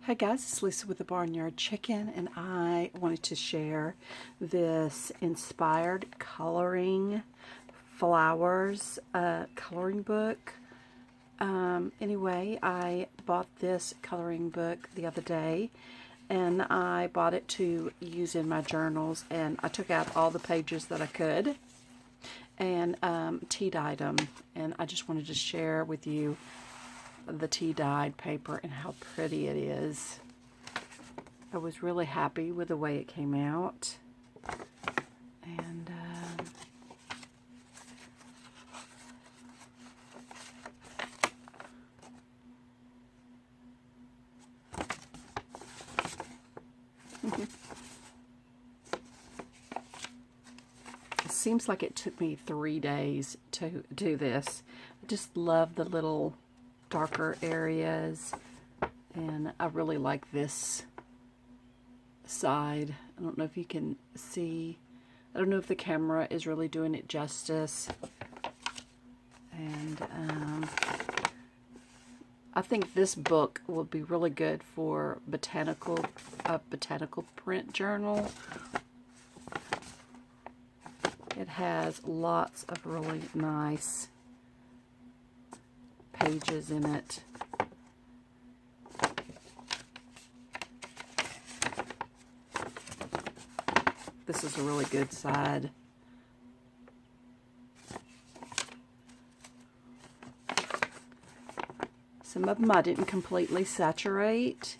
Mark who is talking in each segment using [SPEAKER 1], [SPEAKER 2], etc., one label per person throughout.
[SPEAKER 1] Hi guys, it's Lisa with the Barnyard Chicken, and I wanted to share this inspired coloring flowers coloring book. Anyway, I bought this coloring book the other day, and I bought it to use in my journals, and I took out all the pages that I could and tea-dyed them, and I just wanted to share with you the tea-dyed paper and how pretty it is. I was really happy with the way it came out, and it seems like it took me 3 days to do this. I just love the little darker areas, and I really like this side. I don't know if you can see. I don't know if the camera is really doing it justice. And I think this book will be really good for botanical print journal. It has lots of really nice pages in it. This is a really good side. Some of them I didn't completely saturate.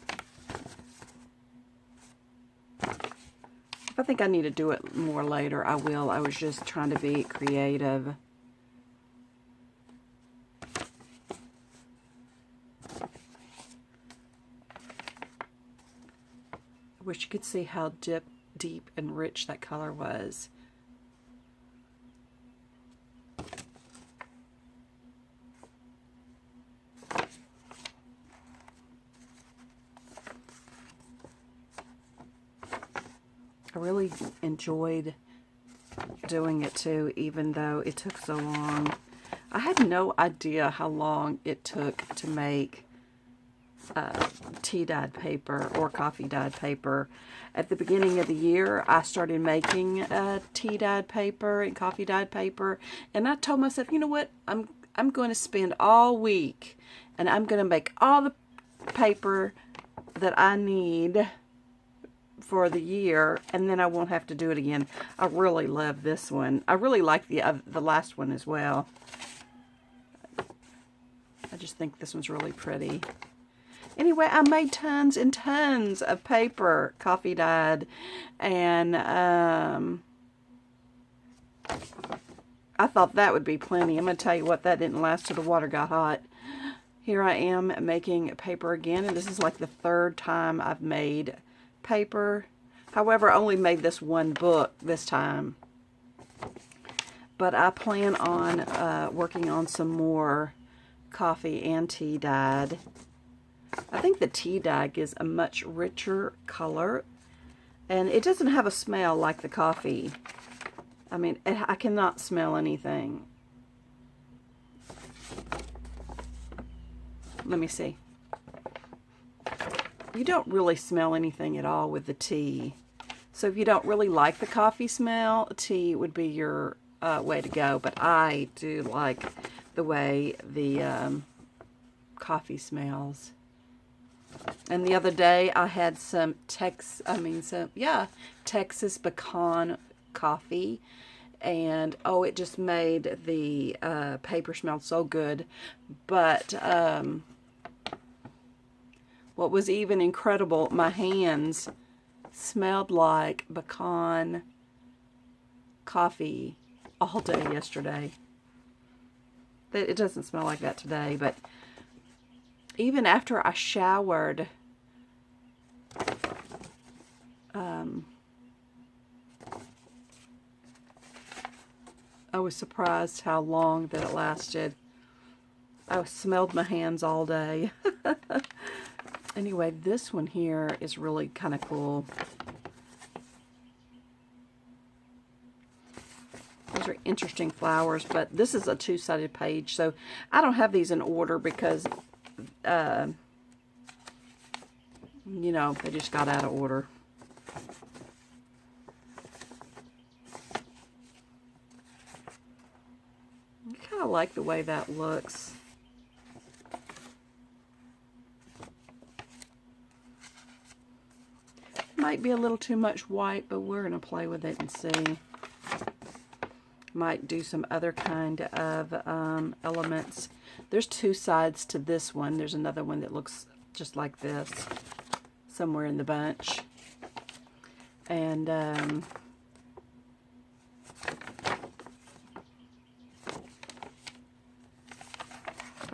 [SPEAKER 1] If I think I need to do it more later, I will. I was just trying to be creative. I wish you could see how deep and rich that color was. I really enjoyed doing it too, even though it took so long. I had no idea how long it took to make tea-dyed paper or coffee-dyed paper. At the beginning of the year, I started making tea-dyed paper and coffee-dyed paper, and I told myself, you know what, I'm going to spend all week, and I'm going to make all the paper that I need for the year, and then I won't have to do it again. I really love this one. I really like the last one as well. I just think this one's really pretty. Anyway, I made tons and tons of paper, coffee dyed, and I thought that would be plenty. I'm going to tell you what, that didn't last till the water got hot. Here I am making paper again, and this is like the 3rd time I've made paper. However, I only made this one book this time. But I plan on working on some more coffee and tea dyed. I think the tea dye gives a much richer color, and it doesn't have a smell like the coffee. I mean, I cannot smell anything. Let me see. You don't really smell anything at all with the tea. So if you don't really like the coffee smell, tea would be your way to go. But I do like the way the coffee smells. And the other day I had some Texas pecan coffee, and oh, it just made the paper smell so good. But what was even incredible, my hands smelled like pecan coffee all day yesterday. It doesn't smell like that today, but even after I showered, I was surprised how long that it lasted. I smelled my hands all day. Anyway, this one here is really kind of cool. Those are interesting flowers, but this is a 2-sided page, so I don't have these in order because You know, they just got out of order. I kind of like the way that looks. Might be a little too much white, but we're going to play with it and see. Might do some other kind of elements. There's two sides to this one. There's another one that looks just like this somewhere in the bunch. And I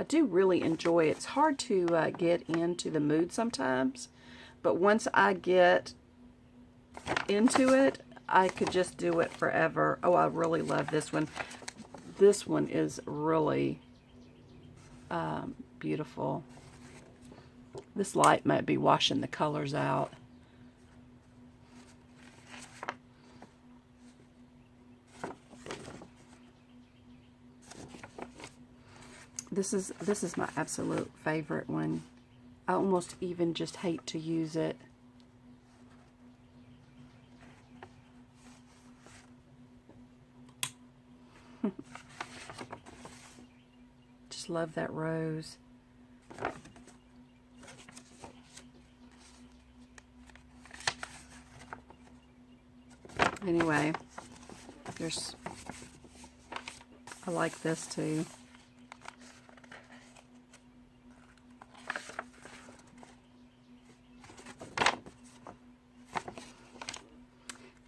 [SPEAKER 1] do really enjoy it. It's hard to get into the mood sometimes, but once I get into it, I could just do it forever. Oh, I really love this one. This one is really beautiful. This light might be washing the colors out. This is my absolute favorite one. I almost even just hate to use it. Just love that rose. Anyway, I like this too.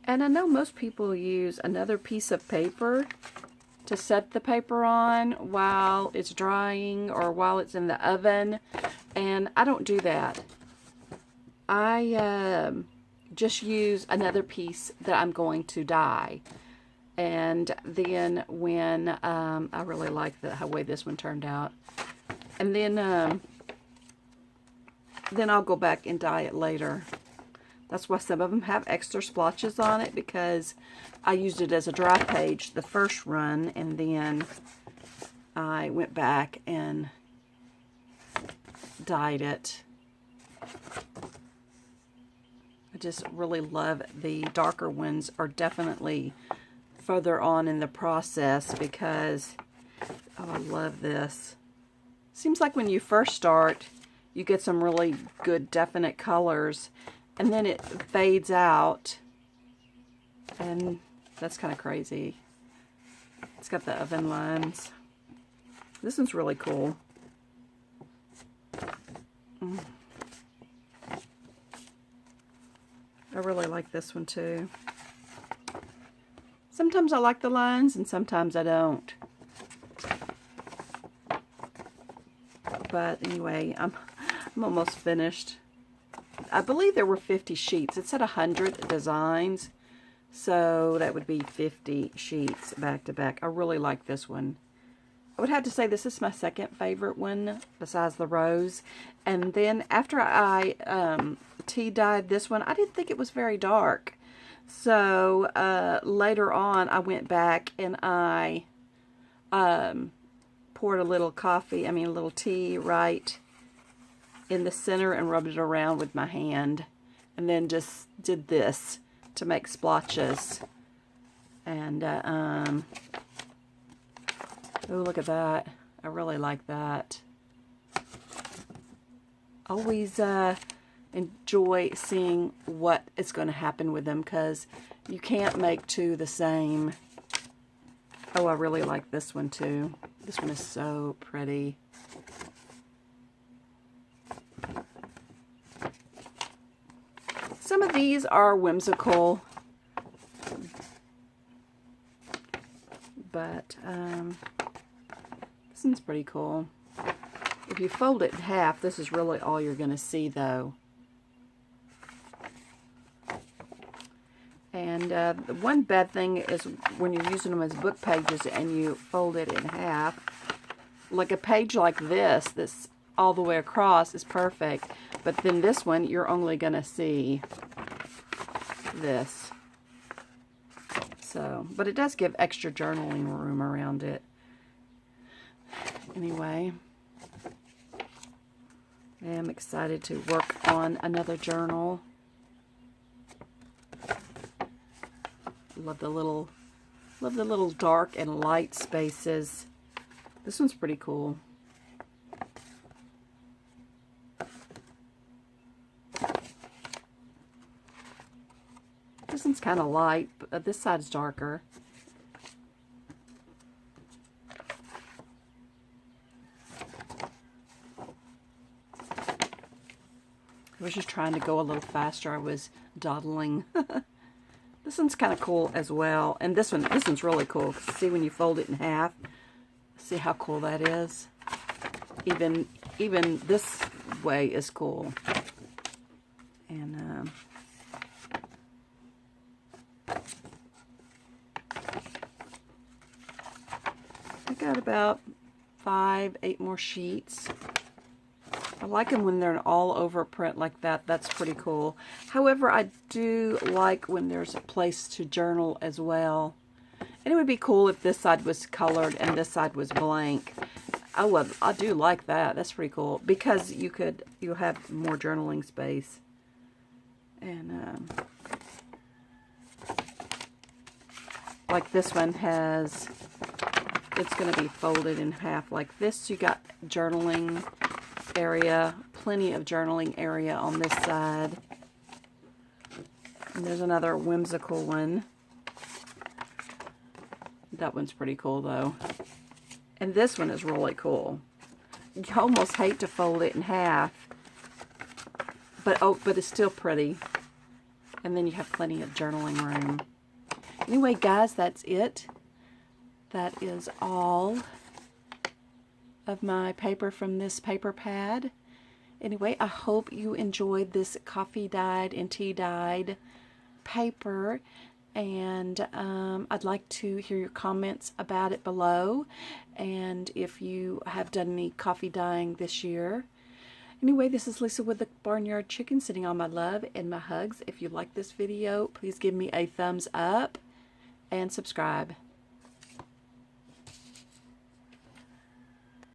[SPEAKER 1] And I know most people use another piece of paper to set the paper on while it's drying or while it's in the oven, and I don't do that. I just use another piece that I'm going to dye, and then when I really like the way this one turned out, and then I'll go back and dye it later. That's why some of them have extra splotches on it, because I used it as a dry page the first run, and then I went back and dyed it. I just really love the darker ones are definitely further on in the process, because oh, I love this. Seems like when you first start, you get some really good definite colors, and then it fades out, and that's kind of crazy. It's got the oven lines. This one's really cool. I really like this one too. Sometimes I like the lines and sometimes I don't. But anyway, I'm almost finished. I believe there were 50 sheets. It said 100 designs, so that would be 50 sheets back to back. I really like this one. I would have to say this is my second favorite one besides the rose. And then after I tea dyed this one, I didn't think it was very dark. So later on, I went back and I poured a little tea right in the center and rubbed it around with my hand, and then just did this to make splotches. And oh, look at that. I really like that. Always enjoy seeing what is going to happen with them, because you can't make two the same. Oh, I really like this one too. This one is so pretty. Some of these are whimsical, but this one's pretty cool. If you fold it in half, this is really all you're going to see though. And the one bad thing is when you're using them as book pages and you fold it in half, like a page like this, that's all the way across is perfect. But then this one, you're only going to see this. So, but it does give extra journaling room around it. Anyway, I'm excited to work on another journal. Love the little dark and light spaces. This one's pretty cool. This one's kind of light, but this side's darker. I was just trying to go a little faster. I was dawdling. This one's kind of cool as well. And this one's really cool. See when you fold it in half? See how cool that is? Even this way is cool. And I got about 5-8 more sheets. I like them when they're an all over print like that. That's pretty cool. However, I do like when there's a place to journal as well. And it would be cool if this side was colored and this side was blank. I do like that. That's pretty cool because you'll have more journaling space. And like this one has, it's going to be folded in half like this. You got journaling area, plenty of journaling area on this side. And there's another whimsical one. That one's pretty cool though. And this one is really cool. You almost hate to fold it in half, but it's still pretty. And then you have plenty of journaling room. Anyway, guys, that's it. That is all of my paper from this paper pad. Anyway, I hope you enjoyed this coffee dyed and tea dyed paper, and I'd like to hear your comments about it below, and if you have done any coffee dyeing this year. Anyway, this is Lisa with the Barnyard Chicken, sitting on my love and my hugs. If you like this video, please give me a thumbs up and subscribe.